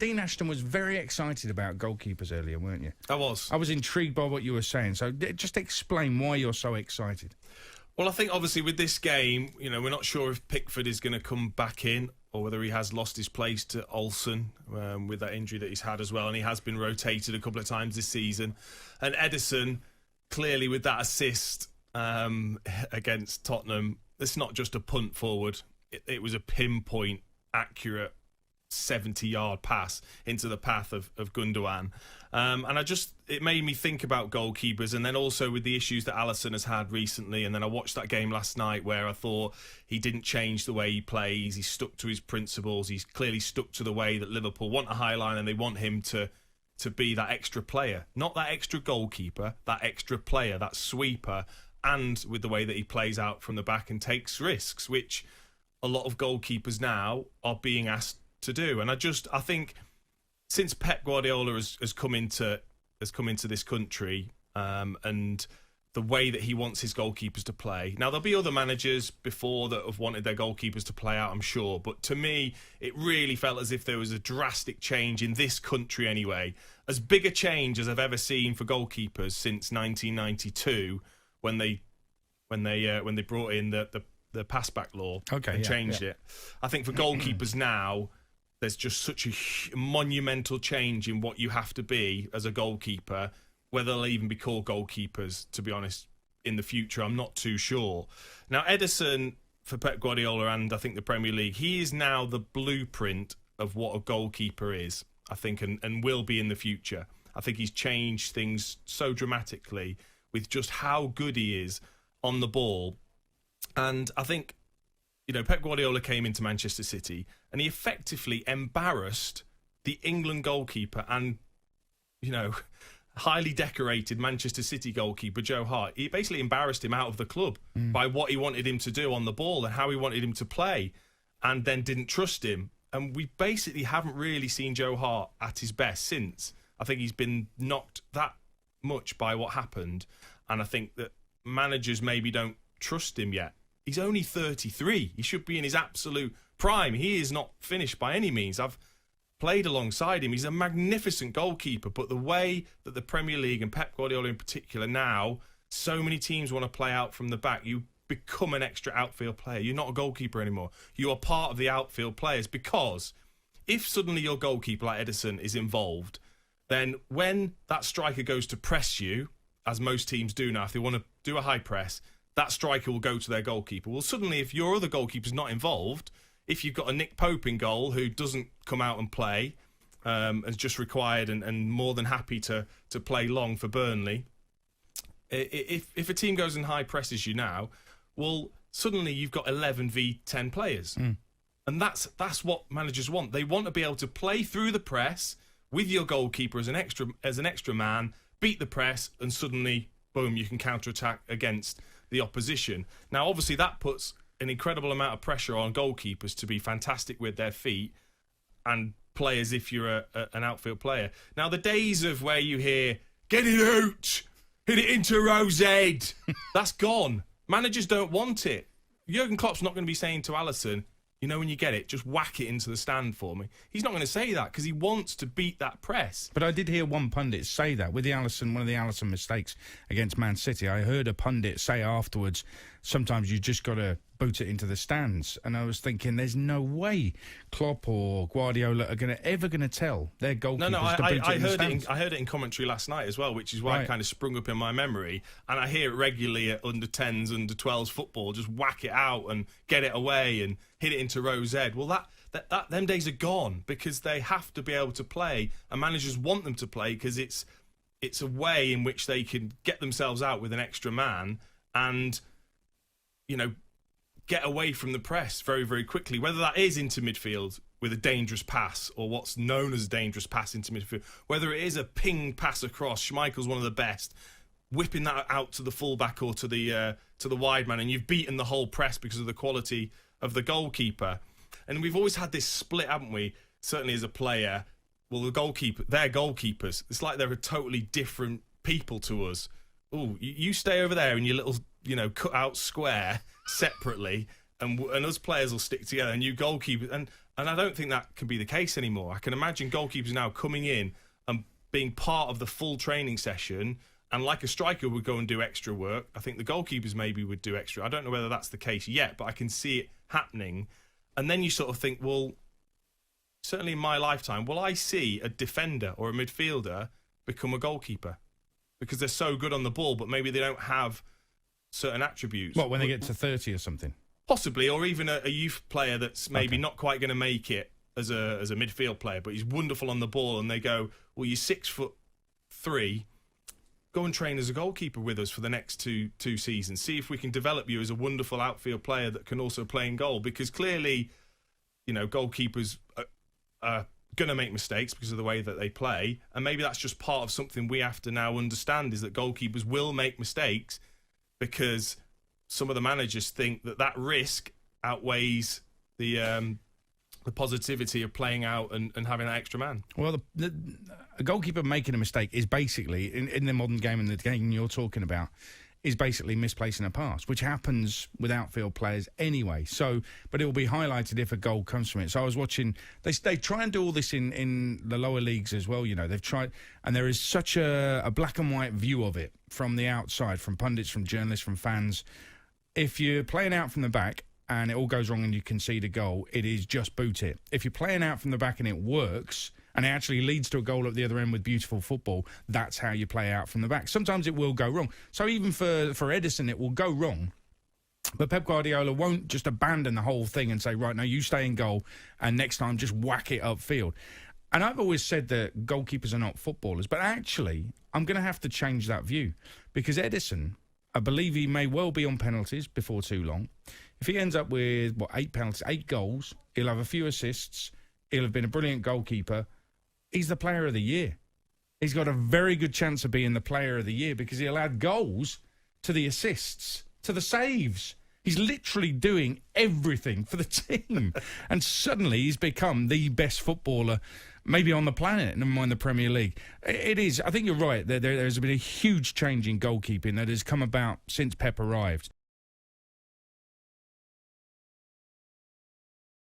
Dean Ashton was very excited about goalkeepers earlier, weren't you? I was. I was intrigued by what you were saying. So just explain why you're so excited. Well, I think obviously with this game, we're not sure if Pickford is going to come back in or whether he has lost his place to Olsen with that injury that he's had as well. And he has been rotated a couple of times this season. And Ederson, clearly with that assist against Tottenham, it's not just a punt forward. It was a pinpoint, accurate 70-yard pass into the path of Gundogan. And it made me think about goalkeepers, and then also with the issues that Alisson has had recently. And then I watched that game last night where I thought he didn't change the way he plays. He stuck to his principles. He's clearly stuck to the way that Liverpool want a high line, and they want him to be that extra player, not that extra goalkeeper, that extra player, that sweeper, and with the way that he plays out from the back and takes risks, which a lot of goalkeepers now are being asked to do. And I think since Pep Guardiola has come into this country, and the way that he wants his goalkeepers to play. Now, there'll be other managers before that have wanted their goalkeepers to play out, I'm sure. But to me, it really felt as if there was a drastic change in this country anyway. As big a change as I've ever seen for goalkeepers since 1992, when they brought in the pass-back law and changed it. I think for goalkeepers now, there's just such a monumental change in what you have to be as a goalkeeper. Whether they'll even be called goalkeepers, to be honest, in the future, I'm not too sure. Now, Ederson, for Pep Guardiola and I think the Premier League, he is now the blueprint of what a goalkeeper is, I think, and will be in the future. I think he's changed things so dramatically with just how good he is on the ball. And I think, Pep Guardiola came into Manchester City and he effectively embarrassed the England goalkeeper and, highly decorated Manchester City goalkeeper Joe Hart. He basically embarrassed him out of the club by what he wanted him to do on the ball and how he wanted him to play, and then didn't trust him. And we basically haven't really seen Joe Hart at his best since. I think he's been knocked that much by what happened, and I think that managers maybe don't trust him yet. He's only 33. He should be in his absolute prime. He is not finished by any means. I've played alongside him. He's a magnificent goalkeeper, but the way that the Premier League and Pep Guardiola in particular now, so many teams want to play out from the back. You become an extra outfield player. You're not a goalkeeper anymore. You are part of the outfield players, because if suddenly your goalkeeper like Ederson is involved, then when that striker goes to press you, as most teams do now, if they want to do a high press, that striker will go to their goalkeeper. Well, suddenly, if your other goalkeeper's not involved, if you've got a Nick Pope in goal who doesn't come out and play, is just required and more than happy to play long for Burnley, if a team goes and high presses you now, well, suddenly you've got 11 v 10 players. And that's what managers want. They want to be able to play through the press with your goalkeeper as an extra man, beat the press, and suddenly, boom, you can counter-attack against the opposition. Now, obviously, that puts an incredible amount of pressure on goalkeepers to be fantastic with their feet and play as if you're an outfield player. Now, the days of where you hear, get it out, hit it into Rose Ed, that's gone. Managers don't want it. Jurgen Klopp's not going to be saying to Alisson, when you get it, just whack it into the stand for me. He's not going to say that because he wants to beat that press. But I did hear one pundit say that with one of the Alisson mistakes against Man City. I heard a pundit say afterwards, sometimes you just got to boot it into the stands. And I was thinking, there's no way Klopp or Guardiola are ever going to tell their goalkeepers to boot it in the stands. I heard it in commentary last night as well, which is why it kind of sprung up in my memory. And I hear it regularly at under-10s, under-12s football, just whack it out and get it away and hit it into Rose Ed. Well, them days are gone because they have to be able to play, and managers want them to play because it's a way in which they can get themselves out with an extra man and, get away from the press very, very quickly, whether that is into midfield with a dangerous pass or what's known as a dangerous pass into midfield, whether it is a ping pass across. Schmeichel's one of the best, whipping that out to the fullback or to the wide man, and you've beaten the whole press because of the quality of the goalkeeper. And we've always had this split, haven't we? Certainly as a player, well, they're goalkeepers. It's like they're a totally different people to us. Oh, you stay over there in your little, cut out square separately, and us players will stick together, and you goalkeepers. And And I don't think that can be the case anymore. I can imagine goalkeepers now coming in and being part of the full training session, and like a striker would go and do extra work, I think the goalkeepers maybe would do extra. I don't know whether that's the case yet, but I can see it happening. And then you sort of think, well, certainly in my lifetime, will I see a defender or a midfielder become a goalkeeper? Because they're so good on the ball, but maybe they don't have certain attributes. What, when they get to 30 or something? Possibly, or even a youth player that's maybe not quite going to make it as a midfield player, but he's wonderful on the ball, and they go, well, you're 6'3", go and train as a goalkeeper with us for the next two seasons. See if we can develop you as a wonderful outfield player that can also play in goal. Because clearly, you know, goalkeepers are going to make mistakes because of the way that they play, and maybe that's just part of something we have to now understand, is that goalkeepers will make mistakes because some of the managers think that risk outweighs the positivity of playing out and having that extra man. Well, a goalkeeper making a mistake is basically, in the modern game and the game you're talking about, is basically misplacing a pass, which happens with outfield players anyway. So, but it will be highlighted if a goal comes from it. So I was watching, they try and do all this in the lower leagues as well, you know. They've tried, and there is such a black and white view of it from the outside, from pundits, from journalists, from fans. If you're playing out from the back and it all goes wrong and you concede a goal, it is just boot it. If you're playing out from the back and it works and it actually leads to a goal at the other end with beautiful football, that's how you play out from the back. Sometimes it will go wrong. So even for Edison, it will go wrong. But Pep Guardiola won't just abandon the whole thing and say, right, now you stay in goal and next time just whack it upfield. And I've always said that goalkeepers are not footballers, but actually I'm going to have to change that view, because Edison, I believe he may well be on penalties before too long. If he ends up with, 8 penalties, 8 goals, he'll have a few assists, he'll have been a brilliant goalkeeper. He's the player of the year. He's got a very good chance of being the player of the year because he'll add goals to the assists, to the saves. He's literally doing everything for the team. And suddenly he's become the best footballer maybe on the planet, never mind the Premier League. It is. I think you're right. There's been a huge change in goalkeeping that has come about since Pep arrived.